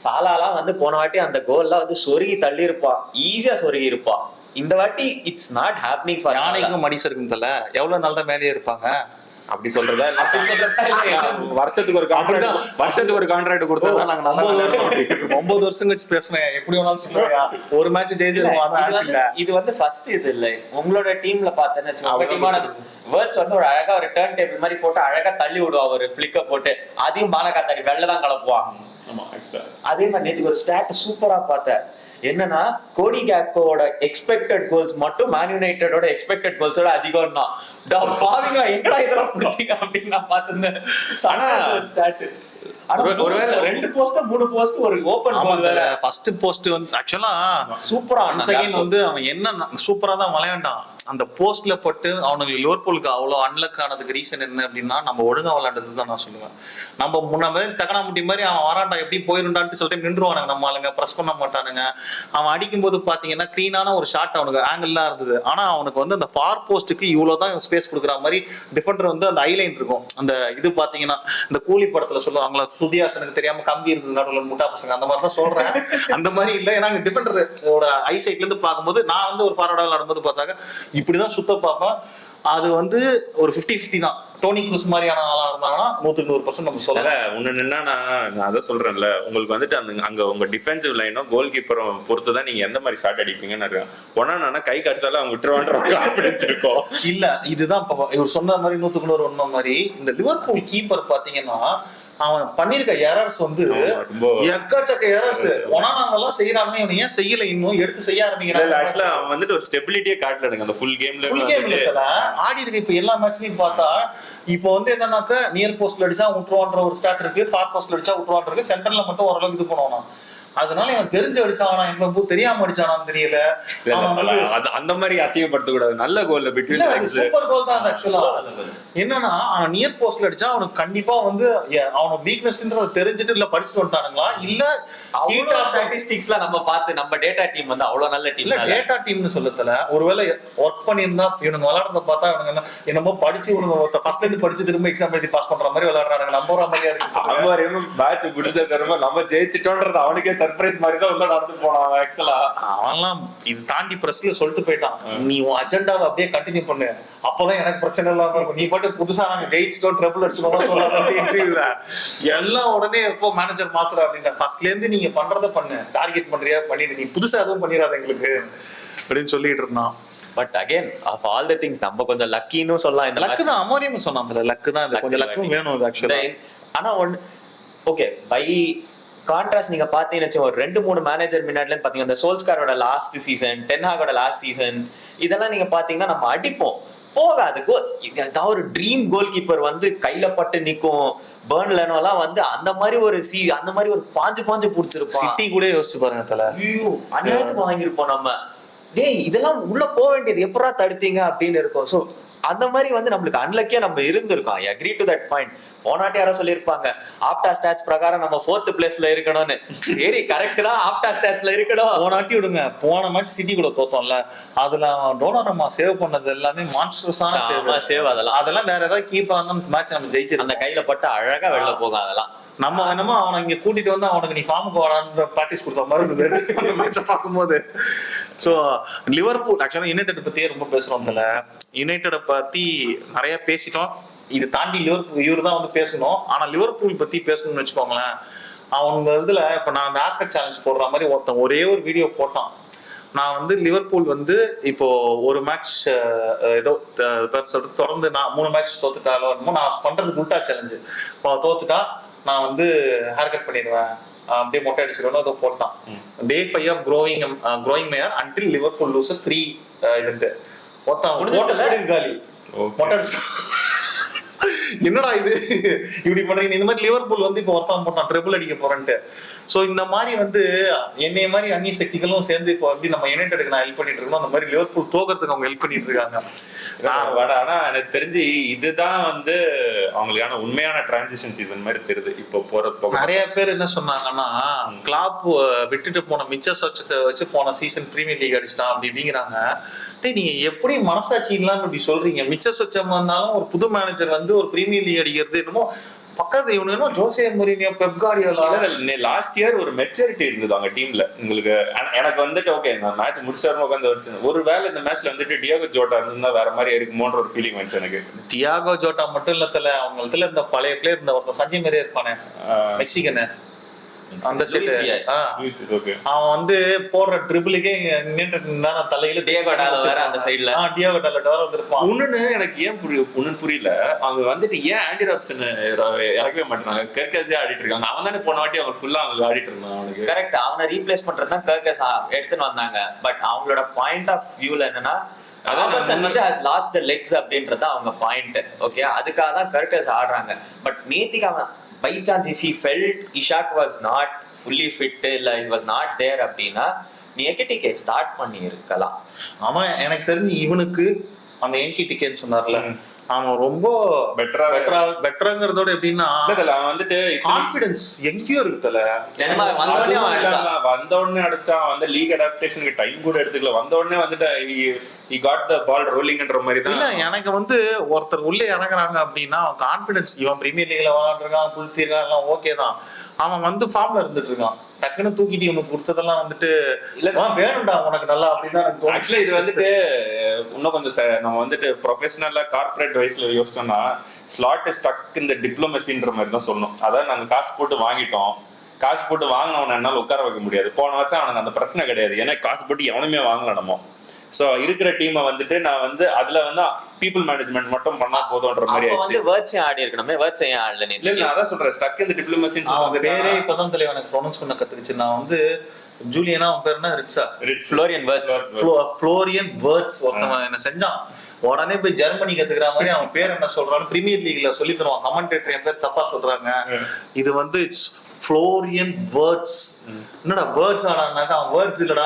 Speaker 3: சாலாலாம் வந்து போன வாட்டி அந்த கோல்லாம் வந்து சொருகி தள்ளி இருப்பான், ஈஸியா சொருகி இருப்பான். இந்த வாட்டி இட்ஸ் நாட் ஹேப்பனிங் ஃபார்
Speaker 1: யானைக்கும் மடிசருக்கும் தல எவ்வளவு நாள் தான் மேலேயே இருப்பாங்க
Speaker 2: அப்படி சொல்றதா? வருஷத்துக்கு ஒரு கான்ட்ராக்ட் கொடுத்தா நாங்க
Speaker 1: 9 வருஷம் கழிச்சு பேசுனேன். எப்படி வேணாலும் சொல்லுவாயா ஒரு மேட்ச் ஜெயிச்சிருக்கோம்.
Speaker 3: இது வந்து ஃபர்ஸ்ட் இது இல்ல உங்களோட டீம்ல பார்த்தேன்னு வேர்ட்ஸ் வந்து ஒரு அழகா ஒரு டர்ன் டேபிள் மாதிரி போட்டு அழகா தள்ளி விடுவா, ஒரு ஃபிளிக்க போட்டு அதையும் பாலகா தள்ளி வெளிலதான் கலப்புவான். அதே மாதிரி நேற்றுக்கு ஒரு ஸ்டாட் சூப்பரா பார்த்தேன். என்னன்னா கோடி கேப்கோட எக்ஸ்பெக்டட் கோல்ஸ் மட்டும் மேன் யுனைட்டடோட எக்ஸ்பெக்டட் கோல்ஸோட அதிகம் தான். பாருங்க எங்கடா இதெல்லாம் பிடிச்சிங்க அப்படின்னு நான் பார்த்திருந்தேன். ஸ்டாட் ஒருவேளை 2 போஸ்ட் 3 போஸ்ட் ஒரு ஓபன் கோல் வேற.
Speaker 1: ஃபர்ஸ்ட் போஸ்ட் வந்து ஆக்சுவலா
Speaker 3: சூப்பரா
Speaker 1: செகண்ட் வந்து அவன் என்ன சூப்பரா தான் விளையாண்டான். அந்த போஸ்ட்ல பட்டு அவனுக்கு லிவர்பூலுக்கு அவ்வளோ அன்லக் ஆனதுக்கு ரீசன் என்ன அப்படின்னா நம்ம ஒழுங்கா விளையாண்டது தான் நான் சொல்லுவேன். நம்ம முன்ன தகனாமுட்டி மாதிரி அவன் வராண்டா எப்படி போயிருந்தான்ட்டு சில டைம் நின்றுவானுங்க, நம்ம ஆளுங்க ப்ரெஸ் பண்ண மாட்டானுங்க. அவன் அடிக்கும்போது பாத்தீங்கன்னா கிளீனான ஒரு ஷாட் அவனுக்கு ஆங்கிள்லாம் இருந்தது. ஆனா அவனுக்கு வந்து அந்த ஃபார் போஸ்ட்டுக்கு இவ்வளவுதான் ஸ்பேஸ் கொடுக்குற மாதிரி டிஃபெண்டர் வந்து அந்த ஐலைன் இருக்கும். அந்த இது பாத்தீங்கன்னா இந்த கூலி படத்துல சொல்லுவாங்களா சுதியாசனுக்கு தெரியாம கம்பி இருக்குது நடுவில் முட்டா பசங்க, அந்த மாதிரி தான் சொல்றேன். அந்த மாதிரி இல்லை. ஏன்னா டிஃபெண்டரோட ஐசைட்ல இருந்து பார்க்கும்போது நான் வந்து ஒரு ஃபார்வர்டாக நடக்கும்போது பார்த்தாக்க இப்படிதான் சுத்த பார்ப்பேன். அது வந்து ஒரு 50-50 தான். டோனி க்ரூஸ் மாதிரியான ஆளா இருந்தாங்கன்னா 100% நம்ம சொல்லலாம்.
Speaker 2: ஒண்ணு என்னன்னா நான் அதை சொல்றேன்ல, உங்களுக்கு வந்துட்டு அங்க உங்க டிஃபென்சிவ் லைனும் கோல் கீப்பரும் பொறுத்துதான் நீங்க எந்த மாதிரி ஷாட் அடிப்பீங்கன்னு இருக்கேன். ஒன்னா கை கடிச்சாலும் அவங்க விட்டுருவான்ற கான்ஃபிடன்ஸ் இருக்கும்.
Speaker 1: இல்ல இதுதான் இவர் சொன்ன மாதிரி 100 ஒன்ன மாதிரி இந்த லிவர்பூல் கீப்பர் பாத்தீங்கன்னா அவன் பண்ணிருக்க எரர்ஸ் வந்து எக்கச்சக்க எரர்ஸ். ஒனானாங்கெல்லாம் செய்யறாங்க, இவன் ஏன் செய்யல இன்னும் எடுத்து செய்ய ஆரம்பிக்கிறாங்க.
Speaker 2: ஆக்சுவலா அவன் வந்துட்டு ஒரு ஸ்டெபிலிட்டியே காட்டலங்க அந்த ஃபுல் கேம்ல.
Speaker 1: ஆடி இருக்கு. இப்ப எல்லா மேட்ச்லயும் பார்த்தா இப்போ வந்து என்னன்னாக்க நியர் போஸ்ட்ல அடிச்சா விட்டுருவான்ற ஒரு ஸ்டார்ட் இருக்கு, ஃபார் போஸ்ட்ல அடிச்சா விட்டுருவான் இருக்கு, சென்டர்ல மட்டும் ஓரளவுக்கு இது பண்ணுவானா. அதனால இவன் தெரிஞ்சு அடிச்சானா என்ன தெரியாம அடிச்சானான்னு தெரியல.
Speaker 2: அந்த மாதிரி அசிங்கப்படுத்த கூடாது. நல்ல கோல்ல பிட்வீன்
Speaker 1: சூப்பர் கோல் தான் ஆக்சுவலா. என்னன்னா அவன் நியர் போஸ்ட்ல அடிச்சா அவனுக்கு கண்டிப்பா வந்து அவனோட வீக்னஸ்ன்றத தெரிஞ்சுட்டு இல்ல படிச்சுட்டு வந்துட்டானுங்களா இல்ல
Speaker 3: ஹீட் ஆஃப் ஸ்டாட்டிஸ்டிக்ஸ்ல நம்ம பார்த்து நம்ம டேட்டா டீம் வந்து அவ்வளவு நல்ல டீம்
Speaker 1: இல்ல. டேட்டா டீம்னு சொல்லல, ஒருவேளை ஒர்க் பண்ணியிருந்தா இவனுங்க விளையாடுறத பார்த்தா இவனுங்க என்னமோ படிச்சு இவனுங்க ஃபர்ஸ்ட்ல இருந்து படிச்சு திரும்ப எக்ஸாம் எழுதி பாஸ் பண்ற மாதிரி விளையாடுறாங்க. நம்புற மாதிரியா இருக்கு.
Speaker 2: மேட்ச் பிடிச்ச தருமா நம்ம ஜெயிச்சிட்டோன்றது அவனுக்கே சர்ப்ரைஸ் மாதிரி தான் உள்ள நடந்து போனான் ஆக்சுவலா.
Speaker 1: அவன்லாம் இது தாண்டி பிரஸ்ல சொல்லிட்டு போயிட்டான், நீ உன் அஜெண்டாவை அப்படியே கண்டினியூ பண்ணு, அப்பதான் எனக்கு பிரச்சனை இல்லாம இருக்கும். நீ பாட்டு புதுசா நாங்க ஜெயிச்சிட்டோம் ட்ரிபிள் அடிச்சுக்கோமா சொல்லாத இன்டர்வியூல எல்லாம் உடனே எப்போ மேனேஜர் மாஸ்டர் அப்படின்னா ஃபர்ஸ்ட்ல இருந்து நீங்க பண்றத பண்ணு, டார்கெட் பண்றியா பண்ணிட்டு, நீ புதுசா எதுவும் பண்ணிடாத எங்களுக்கு அப்படின்னு சொல்லிட்டு இருந்தான்.
Speaker 3: But again of all the things நம்ம கொஞ்சம் லக்கின்னு சொல்லலாம். இந்த
Speaker 1: லக்கு தான், அமோரியம் சொன்னாங்கல்ல, லக்கு தான், இது கொஞ்சம் லக்கும் வேணும் இது ஆக்சுவலா.
Speaker 3: ஆனா ஒன் ஓகே பை கான்ட்ராஸ்ட் நீங்க பாத்தீங்கன்னு ஒரு 2-3 மேனேஜர் முன்னாடில பாத்தீங்கன்னா இந்த சோல்ஸ்காரோட லாஸ்ட் சீசன், டென்ஹாகோட லாஸ்ட் சீசன் இதெல்லாம் நீங்க பாத்தீங்கன்னா நம்ம அடிப்போம் போகாது. ஏதாவது ஒரு ட்ரீம் கோல் கீப்பர் வந்து கையில பட்டு நிக்கும், பர்ன்லனோ எல்லாம் வந்து அந்த மாதிரி ஒரு பாஞ்சு புடிச்சிருப்போம்.
Speaker 1: சிட்டி கூட யோசிச்சு பாருங்க தல,
Speaker 3: அநியாயத்துக்கு வாங்கியிருப்போம் நம்ம. டேய் இதெல்லாம் உள்ள போக வேண்டியது எப்படா தடுத்தீங்க அப்படின்னு இருக்கும். சோ அந்த மாதிரி வந்து நம்மளுக்கு அன்லக்கியா நம்ம இருந்திருக்கோம். I agree to that point. போனாட்டி யாரோ சொல்லியிருப்பாங்க ஆப்டா ஸ்டாட்ஸ் பிரகாரம் நம்ம 4th பிளேஸ்ல இருக்கணும்னு. சரி கரெக்ட் தான், ஆப்டா ஸ்டாட்ஸ்ல இருக்கணும்.
Speaker 1: போனாட்டி விடுங்க, போன மேட்ச் சிட்டி கூட தோத்தோம்ல, அதுல டோனாரமா சேவ் பண்ணது எல்லாமே மான்ஸ்டர்ஸான
Speaker 3: சேவ்.
Speaker 1: அதெல்லாம் வேற ஏதாவது கீப்பர் அந்த மேட்ச் நம்ம ஜெயிச்சிருக்கோம்.
Speaker 3: அந்த கையில பட்டு அழகா வெளில போகும். அதெல்லாம்
Speaker 1: நம்ம என்னமோ அவனை இங்க கூட்டிட்டு வந்து அவனுக்கு நீ ஃபார்முக்கு வரான்னு பிராக்டிஸ் கொடுத்த மாதிரி இருந்தது அந்த மேட்சை பார்க்கும்போது. ஸோ லிவர்பூல் ஆக்சுவலா யுனைடெட் பத்தியே ரொம்ப பேசுறோம் தல. யுனைடெடை பத்தி நிறைய பேசிட்டோம், இது தாண்டி லிவர்பூல் இவரு தான் வந்து பேசணும். ஆனா லிவர்பூல் பத்தி பேசணும்னு வச்சுக்கோங்களேன், அவங்க இதுல இப்ப நான் அந்த ஆர்கட் சேலஞ்ச் போடுற மாதிரி ஒருத்தன் ஒரே ஒரு வீடியோ போட்டான். நான் வந்து லிவர்பூல் வந்து இப்போ ஒரு மேட்ச் ஏதோ சொல்றது தொடர்ந்து நான் 3 மேட்ச் தோத்துட்டாலோ என்னமோ, நான் பண்றதுக்கு உல்டா சேலஞ்சு. இப்போ தோத்துட்டா நான் வந்து ஹேர் கட் பண்ணிடுவேன், அப்படியே மொட்டை அடிச்சிருவேன், அதை போட்டான். Day 5 of growing my hair until Liverpool loses 3 இதுன்ட்டு ஒருத்தன் காலி மொட்டை அடிச்சிட்டான். என்னடா இது இப்படி பண்றீங்க? இந்த மாதிரி லிவர்பூல் வந்து இப்போ ஒருத்தன் போட்டான் ட்ரிபிள் அடிக்க போறேன்ட்டு. சோ இந்த மாதிரி வந்து என்னைய மாதிரி அந்நிய சக்திகளும் சேர்ந்து இப்போ எப்படி நம்ம யுனைடெடுக்கு நான் ஹெல்ப் பண்ணிட்டு இருக்கணும், அந்த மாதிரி லிவர்பூல் தோக்கிறதுக்கு அவங்க ஹெல்ப் பண்ணிட்டு இருக்காங்க.
Speaker 2: ஆனா எனக்கு தெரிஞ்சு இதுதான் வந்து அவங்களுக்கான உண்மையான டிரான்சிஷன் சீசன் மாதிரி தெரியுது இப்போ போறது.
Speaker 1: நிறைய பேர் என்ன சொன்னாங்கன்னா, கிளாப் விட்டுட்டு போன மிச்ச சொச்சத்தை வச்சு போன சீசன் பிரீமியர் லீக் அடிச்சிட்டான் அப்படி அப்படிங்கிறாங்க. நீங்க எப்படி மனசாட்சி இல்லாம இப்படி சொல்றீங்க? மிச்ச சொச்சம் வந்தாலும் ஒரு புது மேனேஜர் வந்து ஒரு பிரீமியர் லீக் அடிக்கிறது என்னமோ பக்கத்து இவனு José மோரினியோ, Pep Guardiola.
Speaker 2: Last year ஒரு மெச்சூரிட்டி இருந்தது அவங்க டீம்ல. உங்களுக்கு எனக்கு வந்துட்டு ஓகே நான் மேட்ச் முடிச்சிட்டு உட்காந்து வச்சு ஒரு வேலை இந்த மேட்ச்ல வந்துட்டு டியாகோ ஜோட்டா இருந்தா வேற மாதிரி இருக்குமோன்ற ஒரு ஃபீலிங் வந்துச்சு எனக்கு.
Speaker 1: டியாகோ ஜோட்டா மட்டும் இல்ல, அவங்க இந்த பழைய பிளேயர் இந்த ஒருத்தன் சஞ்சய் மாதிரியே இருப்பானே மெக்சிகனு, அந்த அவன் வந்து போடுற ட்ரிபிளுக்கே தலையில
Speaker 3: அந்த சைடுல
Speaker 1: டியாகோ டாலட் வந்திருப்பான்.
Speaker 2: ஒண்ணுன்னு எனக்கு ஏன் புரியல, அவங்க வந்துட்டு ஏன் ஆண்டி ராப்சன் இறக்கவே மாட்டாங்க, கர்கஸே ஆடிட்டு இருக்காங்க. அவன் தானே போன வாட்டி அவங்க ஃபுல்லா அவங்க ஆடிட்டு இருந்தான். அவனுக்கு கரெக்ட்,
Speaker 3: அவனை ரீப்ளேஸ் பண்றதுதான் கர்கஸ் எடுத்துன்னு வந்தாங்க. பட் அவங்களோட பாயிண்ட் ஆஃப் வியூல என்னன்னா ராபர்ட்சன் வந்து ஹஸ் லாஸ்ட் தி லெக்ஸ் அப்படின்றது அவங்க பாயிண்ட். ஓகே, அதுக்காக தான் கர்கஸ் ஆடுறாங்க. பட் நேத்திக்கு அவன் by chance if he felt Ishak was not fully fit இல்ல he was not there அப்படின்னா நீ என்கிட்ட ஸ்டார்ட் பண்ணி இருக்கலாம்.
Speaker 1: ஆமா, எனக்கு தெரிஞ்சு இவனுக்கு அந்த என்கிட்டன்னு சொன்னார்ல, அவன் ரொம்ப பெட்டராங்கிறதோட எப்படின்னா
Speaker 2: அவன் வந்துட்டு
Speaker 1: கான்ஃபிடன்ஸ் எங்கேயோ இருக்குல்ல.
Speaker 2: வந்த உடனே அடிச்சான், வந்து லீக் அடாப்டேஷனுக்கு டைம் கூட எடுத்துக்கல, வந்த உடனே வந்துட்டு he got the ball rolling-ன்ற மாதிரி தான்.
Speaker 1: இல்ல, எனக்கு வந்து ஒருத்தர் உள்ளே இறங்குறாங்க அப்படின்னா அவன் கான்ஃபிடன்ஸ், இவன் பிரீமியர் லீக்ல விளையாடுறான், புதுசீர்கான் எல்லாம் ஓகே தான், அவன் வந்து ஃபார்ம்ல இருந்துட்டு இருக்கான். டக்குன்னு தூக்கிட்டு இவனுக்கு கொடுத்ததெல்லாம் வந்துட்டு வேணும்டா உனக்கு நல்லா அப்படின்னு.
Speaker 2: ஆக்சுவலி இது வந்துட்டு இன்னும் கொஞ்சம் நம்ம வந்துட்டு ப்ரொஃபஷனலா கார்பரேட் வைஸ்ல யோசிச்சோம்னா ஸ்லாட் ஸ்டக் இந்த டிப்ளமசின்ற மாதிரி தான் சொல்லணும். அதாவது நாங்க காசு போட்டு வாங்கிட்டோம், காசு போட்டு வாங்கினவன என்னால உட்கார வைக்க முடியாது. போன வருஷம் அவனுக்கு அந்த பிரச்சனை கிடையாது, ஏன்னா காசு போட்டு எவனுமே வாங்கல நம்ம. சோ இருக்கிற டீமை வந்துட்டு நான் வந்து அதுல வந்து பீப்புள் மேனேஜ்மெண்ட் மட்டும் பண்ணா போதும்ன்ற மாதிரி ஆயிடுச்சு.
Speaker 3: வேர்ட்ஸ் ஆடி இருக்கணுமே, வேர்ட்ஸ் ஏன் ஆடல? நீ
Speaker 2: இல்ல நான் அதான் சொல்றேன், ஸ்டக் இந்த டிப்ளமசின்னு சொல்றது
Speaker 1: பேரே இப்பதான் தலைவன் எனக்கு ப்ரொனவுன்ஸ் பண்ண கத்துக்கிச்சு. நான் வந்து ஜூலியனா அவன் பேர் என்ன,
Speaker 3: ஃப்ளோரியன்
Speaker 1: வேர்ட்ஸ் ஒருத்தவன் என்ன செஞ்சான், உடனே போய் ஜெர்மனி கத்துக்கிற மாதிரி அவன் பேர் என்ன சொல்றான்னு பிரீமியர் லீக்ல சொல்லி தருவான். கமெண்டேட்டர் என் பேர் தப்பா சொல்றாங்க, இது வந்து ஃப்ளோரியன் வேர்ட்ஸ். என்னடா வேர்ட்ஸ் ஆடானாக்கா அவன் வேர்ட்ஸ் இல்லடா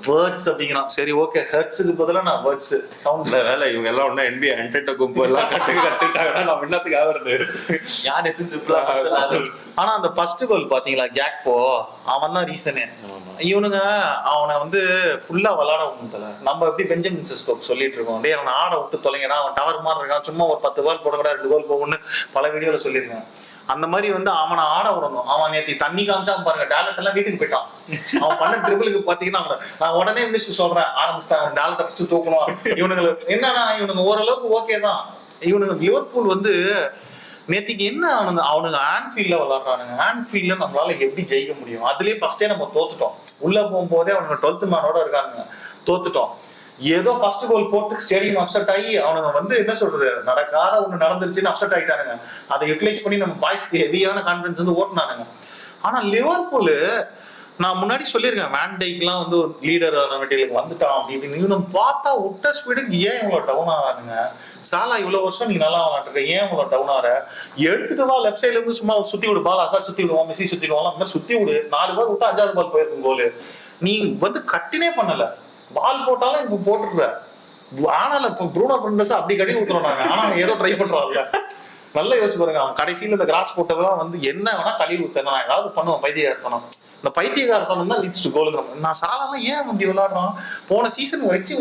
Speaker 1: வேர்ட்ஸ் அப்படிங்கிறான். சரி ஓகே, ஹெர்ட்ஸுக்கு பதிலா நான் வேர்ட்ஸ் சவுண்ட்ல
Speaker 2: வேலை. இவங்க எல்லாம் ஒண்ணா NBA அண்டர்ட கும்பு எல்லாம் கத்துக்கிட்டாங்கன்னா நம்ம என்னத்துக்கு ஆகுறது?
Speaker 1: ஆனா அந்த ஃபர்ஸ்ட் கோல் பாத்தீங்களா, கேக்போ அவன் தான் ரீசனே. இவனுங்க அவனை வந்து ஃபுல்லா விளாட விடல. நம்ம எப்படி பெஞ்சமின் சிஸ்கோப் சொல்லிட்டு இருக்கோம், டேய் அவனை ஆட விட்டு தொலைங்கடா, அவன் டவர் மாதிரி இருக்கான், சும்மா ஒரு 10 கோல் போடக்கூடாது 2 கோல் போகணும்னு பல வீடியோல சொல்லியிருக்கேன். அந்த மாதிரி வந்து அவனை ஆட விடணும். அவன் அவன் நேத்தி தண்ணி காமிச்சான் பாருங்க, டேலண்ட் எல்லாம் வீட்டுக்கு போயிட்டான். அவன் பண்ண ட்ரிபிளுக்கு பாத்தீங்கன்னா நான் உடனே மினிஸ்டர் சொல்றேன் ஆரம்பிச்சிட்டான், அவன் டேலண்ட்டை ஃபர்ஸ்ட் தூக்கணும். இவனுங்களுக்கு என்னன்னா இவனுங்க ஓரளவுக்கு ஓகே தான். இவனுங்க லிவர்பூல் வந்து நேத்திக்கு என்ன அவனுங்க ஆன்ஃபீல்ட்ல விளாடுறானுங்க. ஆன்ஃபீல்ட்ல நம்மளால எப்படி ஜெயிக்க முடியும்? அதுலயே ஃபர்ஸ்டே நம்ம தோத்துட்டோம். உள்ள போகும்போதே அவனுங்க 12th மேனோட இருக்கானுங்க, தோத்துட்டோம். ஏதோ ஃபர்ஸ்ட் கோல் போட்டு ஸ்டேடியம் அப்செட் ஆகி அவனுங்க வந்து என்ன சொல்றது, நடக்காத ஒண்ணு நடந்துருச்சுன்னு அப்செட் ஆயிட்டானுங்க. அதை யூட்டிலைஸ் பண்ணி நம்ம பாய்ஸ்க்கு ஹெவியான கான்ஃபிடன்ஸ் வந்து ஓட்டுனானுங்க. ஆனா லிவர்பூல் நான் முன்னாடி சொல்லியிருக்கேன், வேன் டைக்லாம் வந்து லீடர் வேண்டியலுக்கு வந்துட்டான் அப்படி இப்படின்னு. இவனும் பார்த்தா விட்ட ஸ்பீடுக்கு ஏன் இவ்வளவு டவுன் ஆகிறானுங்க? சாலா இவ்வளவு வருஷம் நீ நல்லா விளாட்டுருக்க, ஏன் இவ்வளவு டவுன் ஆற? எடுத்துட்டு வா, லெஃப்ட் சைட்ல இருந்து சும்மா சுத்தி விடு, பால் அசால் சுத்தி விடுவான், மெஸ்ஸி சுத்தி விடுவான், அந்த மாதிரி சுத்தி விடு. 4 பால் விட்டு 5வது பால் போயிருக்கும் கோலு. நீ வந்து கட்டினே பண்ணல, பால் போட்டாலும் இப்ப போட்டுருக்க. ஆனாலும் இப்ப ப்ரூனோ ஃபெர்னாண்டஸ் அப்படி கட்டி விட்டுறோம் நாங்க. ஆனா ஏதோ ட்ரை பண்றான்ல, நல்லா யோசிச்சு பாருங்க. அவன் கடைசியில இந்த கிராஸ் போட்டதெல்லாம் வந்து என்ன வேணா கழுவி ஊத்த, நான் ஏதாவது பண்ணுவேன் பைத்தியகாரத்தனம். இந்த பைத்தியகாரத்தனம் தான் லீட்ஸ் டு கோலுங்க. நான் சாலாம ஏன் அப்படி விளையாடுறான்? போன சீசன் வச்சு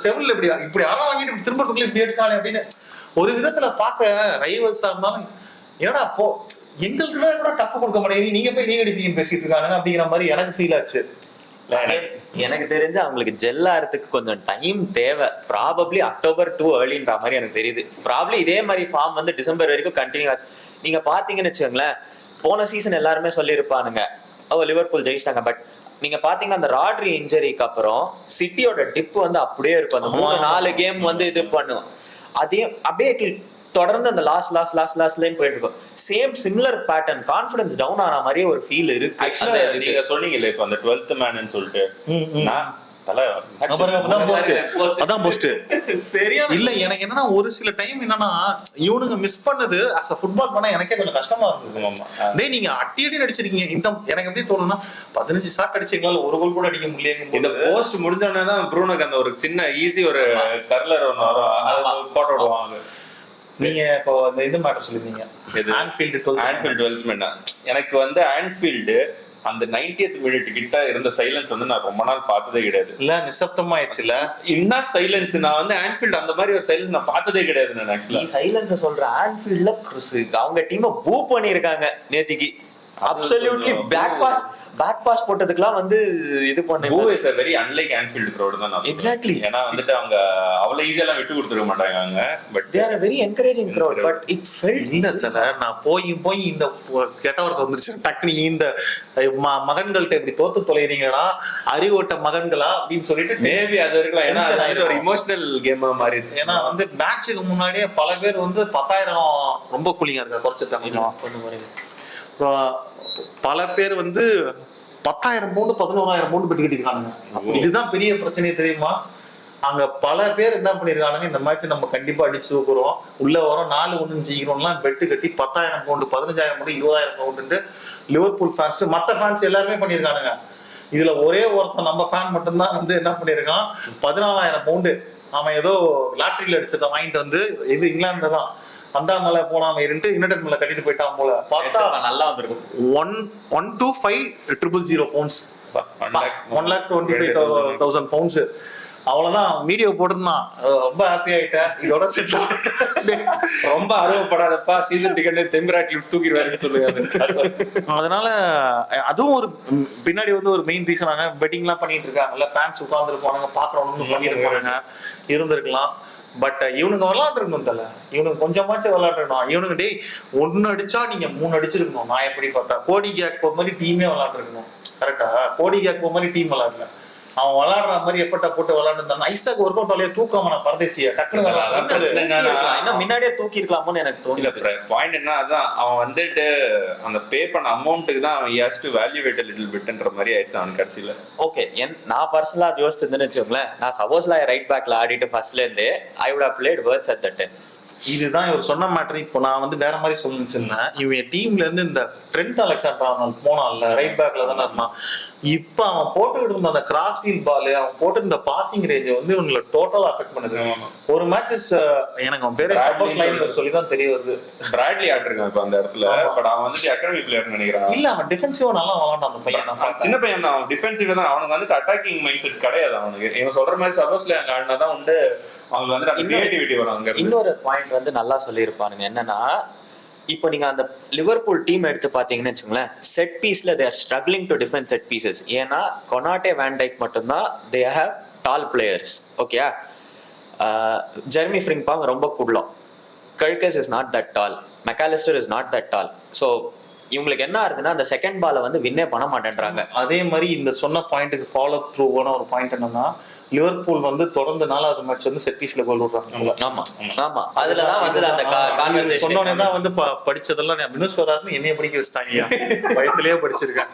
Speaker 1: செவல்ல இப்படி அறம் வாங்கிட்டு திரும்பறதுக்குள்ள இப்படி அடிச்சானே அப்படின்னு ஒரு விதத்துல பார்க்க ரைவல்ஸா இருந்தாலும், ஏன்னா அப்போ எங்களுக்கு கூட டஃப் கொடுக்க மாட்டேங்குது, நீங்க போய் நீங்க அடிப்பீங்கன்னு பேசிட்டு இருக்கானுங்க அப்படிங்கிற மாதிரி எனக்கு ஃபீல் ஆச்சு.
Speaker 3: எனக்கு தெரிஞ்சு அவங்களுக்கு ஜெல் ஆறதுக்கு கொஞ்சம் டைம் தேவை. ப்ராபப்ளி அக்டோபர் 2 ஏர்லின்ற மாதிரி எனக்கு தெரியுது. ப்ராப்ளி இதே மாதிரி ஃபார்ம் வந்து டிசம்பர் வரைக்கும் கண்டினியூ ஆச்சு. நீங்க பாத்தீங்கன்னு வச்சுக்கோங்களேன், போன சீசன் எல்லாருமே சொல்லியிருப்பானுங்க லிவர்பூல் ஜெயிச்சிட்டாங்க. பட் நீங்க பாத்தீங்கன்னா அந்த ராட்ரி இன்ஜரிக்கு அப்புறம் சிட்டியோட டிப் வந்து அப்படியே இருக்கும். அந்த 3-4 கேம் வந்து இது பண்ணும், அதே அப்படியே தொடர்ந்து அந்த லாஸ்ட் லைன் போயிட்டு இருக்கும். Same similar pattern, confidence down ஆன மாதிரியே ஒரு ஃபீல் இருக்கு.
Speaker 2: நீங்க சொன்னீங்கல்ல இப்ப அந்த 12th மேன் சொல்லிட்டு,
Speaker 1: இல்ல எனக்கு என்னன்னா ஒரு சில டைம் என்னன்னா இவனுங்க மிஸ் பண்ணது அஸ் அ ஃபுட்பால் பண்ண எனக்கே கொஞ்சம் கஷ்டமா இருந்தது. டேய் நீங்க அடி அடிச்சிருக்கீங்க, இந்த எனக்கு எப்படி தோணும்னா 15 ஷாட் அடிச்சீங்களால ஒரு கோல் கூட அடிக்க முடியல.
Speaker 2: இந்த போஸ்ட் முடிஞ்சோடனே தான் ப்ரூனோக்கு அந்த ஒரு சின்ன ஈஸி ஒரு கர்லர் ஒன்று வரும், போட்டு விடுவாங்க.
Speaker 1: நீங்க இப்போ இந்த இது மேட்டர் சொல்லிருந்தீங்க, ஆன்ஃபீல்டு
Speaker 2: 12th மேன். எனக்கு வந்து ஆன்ஃபீல்டு அந்த 90th மினிட் கிட்ட இருந்த சைலன்ஸ் வந்து நான் ரொம்ப நாள் பார்த்ததே கிடையாது.
Speaker 1: இல்ல நிசப்தமாயிடுச்சுல
Speaker 2: என்ன சைலன்ஸ், நான் வந்து ஆன்ஃபீல்ட் அந்த மாதிரி ஒரு சைலன்ஸ் நான் பார்த்ததே கிடையாது. நான் ஆக்சுவலா
Speaker 3: சைலன்ஸ் சொல்றேன். ஆன்ஃபீல்ட்ல அவங்க டீமை பூ பண்ணிருக்காங்க நேத்திக்கு. அப்சல்யூட்லி பேக் பாஸ் போட்டதுக்குலாம் வந்து இது பண்ண
Speaker 2: பூ is a very unlike Anfield crowd தான் நான் சொல்றேன்.
Speaker 3: எக்ஸாக்ட்லி.
Speaker 2: ஏன்னா வந்துட்டு அவங்க அவ்வளவு ஈஸியா விட்டு கொடுத்துட மாட்டாங்க. But
Speaker 3: they are a very encouraging crowd, but it felt
Speaker 1: இல்ல நான் போய் இந்த கெட்ட வார்த்தை வந்துருச்சு டக்குனு, இந்த மகன்கள்ட்ட இப்படி தோத்து தொலைறீங்கடா அறிவோட்ட மகன்களா அப்படின்னு சொல்லிட்டு
Speaker 2: மேபி அது இருக்கலாம். ஏன்னா அது ஒரு இமோஷனல் கேமா மாறி.
Speaker 1: ஏன்னா வந்து மேட்சுக்கு முன்னாடியே பல பேர் வந்து 10,000 ரொம்ப கூலிங்கா இருக்கா குறைச்சிட்டாங்க. பல பேர் வந்து 10,000 பவுண்டு 11,000 பவுண்டு பெட்டு கட்டிருக்கானுங்க. இதுதான் பெரிய பிரச்சனையே தெரியுமா? அங்க பல பேர் என்ன பண்ணிருக்கானுங்க, இந்த மேட்ச் நம்ம கண்டிப்பா அடிச்சு தூக்குறோம், உள்ள வரோம் 4-1 ஜெயிக்கிறோம்லாம் பெட்டு கட்டி 10,000 pound 15,000 pound 20,000 pound Liverpool fans மத்த ஃபேன்ஸ் எல்லாருமே பண்ணிருக்கானுங்க. இதுல ஒரே ஒருத்தன் நம்ம ஃபேன் மட்டும்தான் வந்து என்ன பண்ணிருக்கான், 14,000 பவுண்டு அவன் ஏதோ லாட்டரியில அடிச்சதை வாங்கிட்டு வந்து, இது இங்கிலாந்து தான் அந்தாமலை போனாம இருந்து யுனைடெட் மேல கட்டிட்டு போயிட்டான் போல. பார்த்தா
Speaker 3: நல்லா வந்திருக்கும்.
Speaker 1: 125,000 பவுண்ட்ஸ், 1,25,000 பவுண்ட்ஸ். அவ்வளவுதான் வீடியோ போட்டிருந்தான். ரொம்ப ஹாப்பி ஆயிட்டேன், இதோட செட்.
Speaker 2: ரொம்ப அருவப்படாதப்பா, சீசன் டிக்கெட் செம்பிராட்ல தூக்கிடுவாருன்னு சொல்லுங்க.
Speaker 1: அதனால அதுவும் ஒரு பின்னாடி வந்து ஒரு மெயின் ரீசன். பெட்டிங் எல்லாம் பண்ணிட்டு இருக்காங்கல்ல, ஃபேன்ஸ் உட்கார்ந்து இருப்பானுங்க, பாக்குறவங்க பண்ணிருப்பாங்க, இருந்திருக்கலாம். பட் இவனுங்க விளையாண்டுருக்கணும் தல, இவனுக்கு கொஞ்சமாச்சும் விளையாண்டுருக்கணும். இவனுக்கு டேய் 1 அடிச்சா நீங்க 3 அடிச்சிருக்கணும். நான் எப்படி பார்த்தா கோடி கேக்போ மாதிரி டீமே விளையாண்டுருக்கணும். கரெக்டா? கோடி கேக்போ மாதிரி டீம் விளையாடல, அவன் விளையாடுற மாதிரி எஃபர்ட்டா போட்டு விளையாண்டு ஐசாக் ஒர்க் அவுட் ஆலியா தூக்காம பரதேசியா டக்குனு
Speaker 3: முன்னாடியே தூக்கி இருக்கலாமோன்னு எனக்கு தோணல.
Speaker 2: பாயிண்ட் என்ன, அதான் அவன் வந்துட்டு அந்த பே பண்ண அமௌண்ட்டுக்கு தான் அவன் ஹஸ் டு வேல்யூவேட் லிட்டில் பிட்ன்ற மாதிரி ஆயிடுச்சு அவன் கடைசியில.
Speaker 3: ஓகே, நான் பர்சனலா அது யோசிச்சிருந்தேன்னு வச்சுக்கோங்களேன், நான் சப்போஸ்ல ரைட் பேக்ல ஆடிட்டு ஃபர்ஸ்ட்ல இருந்து I would have played words at that time.
Speaker 1: இதுதான் இவர் சொன்ன மேட்டர். இப்போ நான் வந்து வேற மாதிரி சொல்லிச்சிருந்தேன், இவன் டீம்ல இருந்து இந்த ட்ரெண்ட் அலெக்சாண்டர் போனான்ல ரைட் பேக்ல தானே இருந்தான். இப்ப அவன் போட்டுக்கிட்டு இருந்த அந்த கிராஸ் ஃபீல்ட் பால், அவன் போட்டு இந்த பாசிங் ரேஞ்ச் வந்து இவங்களை டோட்டலா அஃபெக்ட் பண்ணுது. ஒரு மேட்சஸ் எனக்கு அவன் பேரே சொல்லிதான் தெரிய வருது,
Speaker 2: பிராட்லி ஆட்டிருக்கான் இப்ப அந்த இடத்துல. பட் அவன் வந்து அகாடமி பிளேயர்னு நினைக்கிறான்.
Speaker 1: இல்ல அவன் டிஃபென்சிவா நல்லா விளையாண்டான் அந்த பையன்.
Speaker 2: சின்ன பையன் தான், அவன் டிஃபென்சிவ் தான். அவனுக்கு வந்து அட்டாக்கிங் மைண்ட் செட் கிடையாது அவனுக்கு. இவன் சொல்ற மாதிரி சப்போஸ்ல அங்க ஆடினாதான் உண்டு அவங்க வந்து அந்த கிரியேட்டிவிட்டி வரும். அங்க
Speaker 3: இன்னொரு பாயிண்ட் வந்து நல்லா சொல்லியிருப்பானுங்க, என்னன்னா இப்போ நீங்க அந்த லிவர்பூல் டீம் எடுத்து பாத்தீங்கன்னு வச்சுங்களேன், செட் பீஸ்ல they are struggling to defend set pieces. ஏன்னா கொனாட்டே, வேன் டைக் மட்டும்தான் they have tall players. Okay, Jeremie Frimpong ரொம்ப குள்ளம், Kerkez is not that tall, Mac Allister is not that tall. So இவங்களுக்கு என்ன ஆகுதுன்னா அந்த செகண்ட் பாலை வந்து வின்னே பண்ண மாட்டேன்றாங்க.
Speaker 1: அதே மாதிரி இந்த சொன்ன பாயிண்ட்டுக்கு ஃபாலோ த்ரூவான ஒரு பாயிண்ட் என்னன்னா, லிவர்பூல் வந்து தொடர்ந்து 4வது மேட்ச் வந்து செட் பீஸ்ல கோல் விடுறாங்க.
Speaker 3: ஆமா ஆமா, அதுலதான் வந்து அந்த கான்வர்சேஷன்
Speaker 1: சொன்னோனே தான் வந்து படிச்சதெல்லாம் வினோஸ் வராதுன்னு என்னைய படிக்க வச்சுட்டாங்க. பயத்திலேயே படிச்சிருக்கேன்.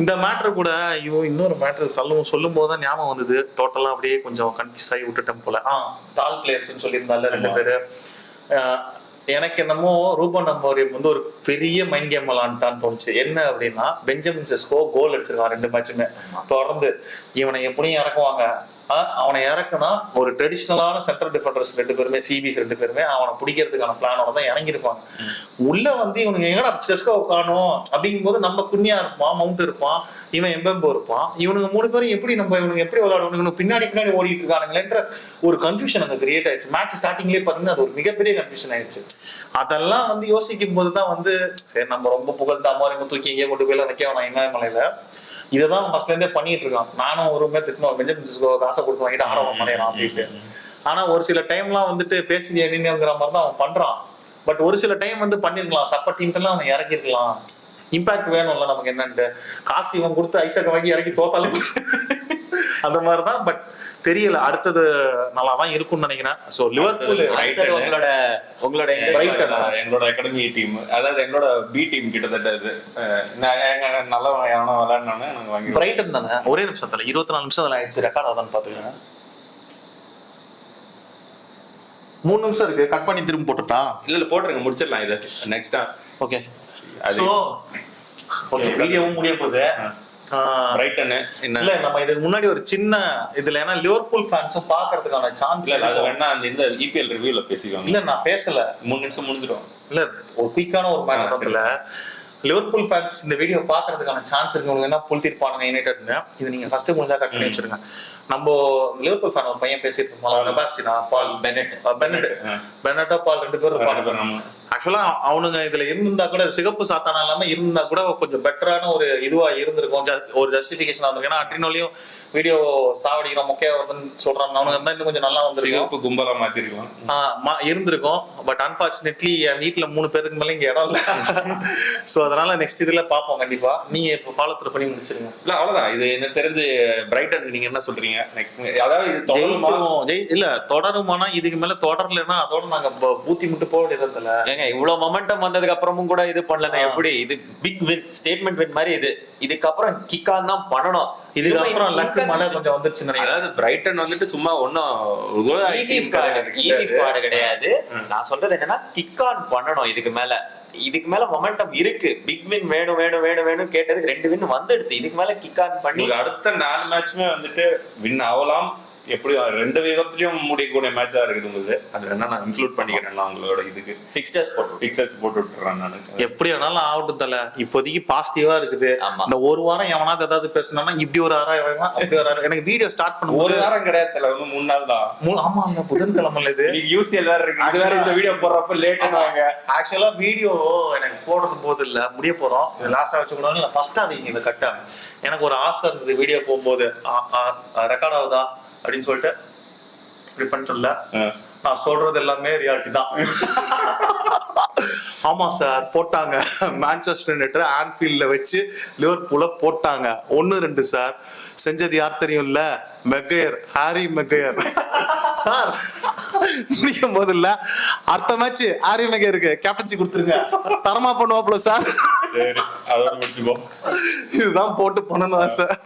Speaker 1: இந்த மேட்ரு கூட ஐயோ இன்னொரு மேட்ரு சொல்லும் போது தான் ஞாபகம் வந்தது. டோட்டலா அப்படியே கொஞ்சம் கன்ஃபியூஸ் ஆகி விட்டுட்டேன் போல. டால் பிளேயர்ஸ்ன்னு சொல்லியிருந்தால 2 பேரு. எனக்கு என்னமோ ரூபன் அமோரியம் வந்து ஒரு பெரிய மைண்ட் கேம் விளாண்டான்னு தோணுச்சு. என்ன அப்படின்னா, பெஞ்சமின் செஸ்கோ கோல் அடிச்சிருக்கான் 2 மேட்சுமே தொடர்ந்து. இவனை எப்படியும் இறக்குவாங்க. அவனை இறக்குனா ஒரு ட்ரெடிஷ்னலான சென்ட்ரல் டிஃபெண்டர்ஸ் 2 பேருமே, சிபிஸ் 2 பேருமே அவனை பிடிக்கிறதுக்கான பிளானோட தான் இறங்கியிருப்பாங்க. உள்ள வந்து இவனுங்க எங்கடா செஸ்கோ காணும் அப்படிங்கும் போது, நம்ம குன்னியா இருப்பான், மவுண்ட் இருப்பான், இவன் எம்பெம்போ இருப்பான். இவனுங்க 3 பேரும் எப்படி இவனுங்க எப்படி விளையாடுவாங்க, பின்னாடி ஓடிட்டு இருக்கானுங்களேன்ற ஒரு கன்ஃபியூஷன் அங்க கிரியேட் ஆயிடுச்சு. மேட்ச் ஸ்டார்டிங்லேயே பாத்தீங்கன்னா அது ஒரு மிகப்பெரிய கன்ஃபியூஷன் ஆயிடுச்சு. அதெல்லாம் வந்து யோசிக்கும் போது தான் வந்து சரி நம்ம ரொம்ப புகழ்ந்த அம்மாரியம் தூக்கி எங்கேயே கொண்டு போய் வைக்க வேணாம் இமயமலையில. இதைதான் ஃபர்ஸ்ட்ல இருந்தே பண்ணிட்டு இருக்கான். நானும் ஒரு திட்டணும், பெஞ்சமின் செஸ்கோ காசை கொடுத்து வாங்கிட்டு ஆரம்பம் பண்ணிடலாம் அப்படின்ட்டு. ஆனா ஒரு சில டைம்லாம் வந்துட்டு பேசி என்னங்கிற மாதிரி தான் அவன் பண்றான். பட் ஒரு சில டைம் வந்து பண்ணிருக்கலாம், சப்ப டீம்லாம் அவன் இறக்கிருக்கலாம். இம்பாக்ட் வேணும்ல நமக்கு என்னன்ட்டு. காசு இவன் கொடுத்து ஐசக்க வாங்கி இறக்கி தோத்தாலும் அந்த மாதிரிதான். பட் தெரியல, அடுத்தது நல்லா தான் இருக்கும்னு நினைக்கிறேன். சோ லிவர்பூல்
Speaker 3: உங்களோட
Speaker 2: எங்களோட அகாடமி டீம், அதாவது எங்களோட பி டீம் கிட்டத்தட்ட இது நல்லா விளையாடணும்னு நாங்க வாங்கி.
Speaker 1: பிரைட்டன் தானே? ஒரே நிமிஷத்துல 24 நிமிஷம் அதில் ஆயிடுச்சு. ரெக்கார்ட் ஆகுதான்னு பாத்துக்கங்க. 3 நிமிஷம் இருக்கு, கட் பண்ணி திரும்ப போட்டுட்டா?
Speaker 2: இல்ல போட்டுருங்க, முடிச்சிடலாம் இது நெக்ஸ்டா.
Speaker 1: ஓகே, வீடியோவும் முடிய போகுது.
Speaker 2: பிரைட்டன்
Speaker 1: இல்ல நம்ம இதுக்கு முன்னாடி ஒரு சின்ன இதுல, ஏன்னா லிவர்பூல் ஃபேன்ஸும் பாக்குறதுக்கான சான்ஸ்
Speaker 2: இல்ல. அது வேணா அந்த இந்த இபிஎல் ரிவ்யூல பேசிக்குவாங்க.
Speaker 1: இல்ல நான் பேசல,
Speaker 2: 3 நிமிஷம் முடிஞ்சிடும்.
Speaker 1: இல்ல ஒரு குயிக்கான ஒரு மேட்டர்ல லிவர்பூல் ஃபேன்ஸ் இந்த வீடியோ பாக்குறதுக்கான சான்ஸ் இருக்கு. என்ன புல்திருப்பானுங்க யுனைடெட்னு, இது நீங்க ஃபர்ஸ்ட் முடிஞ்சா கட் பண்ணி வச்சிருங்க. நம்ம லிவர்பூல் ஃபேன் ஒரு பையன் பேசிட்டு இருக்கோம், செபாஸ்டினா பால் பெனட்டோ பால் 2 பேரும் இருப்பாங்க. ஆக்சுவலா அவனுங்க இதுல இருந்தா கூட சிகப்பு சாத்தானா இல்லாம இருந்தா கூட கொஞ்சம் பெட்டரான ஒரு இதுவா இருந்திருக்கும், ஒரு ஜஸ்டிபிகேஷன் இருந்திருக்கும். ஏன்னா அட்ரினோலையும் வீடியோ சாவடிக்கிறோம் மொக்கையா வருதுன்னு சொல்றாங்க. அவனுங்க இருந்தா இன்னும் கொஞ்சம் நல்லா வந்திருக்கும்,
Speaker 2: கும்பலா மாத்திருக்கலாம்
Speaker 1: இருந்திருக்கும். பட் அன்பார்ச்சுனேட்லி என் வீட்டுல 3 பேருக்கு மேல இங்க இடம் இல்ல. சோ அதனால நெக்ஸ்ட் இதுல பாப்போம் கண்டிப்பா. நீங்க இப்ப ஃபாலோ த்ரூ பண்ணி முடிச்சிருங்க.
Speaker 2: இல்ல அவ்வளவுதான். இது என்ன தெரிஞ்சு பிரைட்டன் நீங்க என்ன சொல்றீங்க நெக்ஸ்ட்? அதாவது இது தொடருமா?
Speaker 1: இல்ல தொடருமானா, இதுக்கு மேல தொடரலன்னா அதோட நாங்க பூத்தி முட்டு போக வேண்டியது.
Speaker 3: இவ்வளவு மொமெண்டம் வந்ததுக்கு அப்புறமும் கூட இது பண்ணலன்னா எப்படி? இது பிக் வின், ஸ்டேட்மெண்ட் வின் மாதிரி. இதுக்கப்புறம் கிக் ஆன் தான் பண்ணணும்.
Speaker 1: இதுக்கப்புறம் லக் மழை கொஞ்சம் வந்துருச்சு.
Speaker 2: அதாவது பிரைட்டன் வந்துட்டு சும்மா ஒன்னும் ஈஸி
Speaker 3: ஸ்குவாட் கிடையாது. நான் சொல்றது என்னன்னா கிக் ஆன் பண்ணணும். இதுக்கு மேல மொமெண்டம் இருக்கு. பிக் வின் வேணும் கேட்டதுக்கு 2 வின் வந்துடுது. இதுக்கு மேல கிக் ஆன் பண்ணி
Speaker 2: அடுத்த 4 மேட்ச்மே வந்துட்டு வின் ஆகலாம். எப்படி 2 வேகத்திலயும் முடியக்கூடிய மேட்சா இருக்குது உங்களுக்கு. அது வேணா நான் இன்க்ளூட் பண்ணிக்கிறேன். உங்களோட இதுக்கு ஃபிக்சர்ஸ் போட்டு விட்டுறேன் நான்.
Speaker 1: எப்படி வேணாலும் ஆகட்டும் தல. இப்போதைக்கு பாசிட்டிவா இருக்குது. இந்த ஒரு வாரம் எவனாவது ஏதாவது பேசினா இப்படி ஒரு 6000 அப்படி ஒரு 6000. எனக்கு வீடியோ ஸ்டார்ட் பண்ண
Speaker 2: ஒரு வாரம் கிடையாது தல, 3 நாள் தான்.
Speaker 1: ஆமா, அந்த புதன்கிழமை இது
Speaker 2: யூசிஎல் வேற இருக்கு. இது வேற இந்த வீடியோ போடுறப்ப லேட்னுவாங்க.
Speaker 1: ஆக்சுவலா வீடியோ எனக்கு போடுறது போது இல்ல, முடிய போறோம். இது லாஸ்டா வச்சுக்கணும். இல்ல ஃபர்ஸ்டா வைங்க இந்த கட்ட. எனக்கு ஒரு ஆசை இருந்தது வீடியோ போகும்போது ரெக்கார்ட் ஆகுதா அப்படின்னு சொல்லிட்டு இப்படி பண்ணிட்டுல நான் சொல்றது எல்லாமே ரியாலிட்டி தான். ஆமா சார், போட்டாங்க. மான்செஸ்டர் யுனைட்டட் ஆன்ஃபீல்ட்ல வச்சு லிவர்பூல போட்டாங்க 1-2 சார். செஞ்சது யார் தெரியும்ல? Maguire, Harry மெக்கையர் sir. முடியும் போது இல்ல, அடுத்த மேட்ச் ஹாரி மெக்கையருக்கு கேப்டன்சி கொடுத்துருங்க, தரமா பண்ணுவாப்ல சார்.
Speaker 2: அதோட முடிச்சுக்கோ.
Speaker 1: இதுதான் போட்டு பண்ணணும் சார்.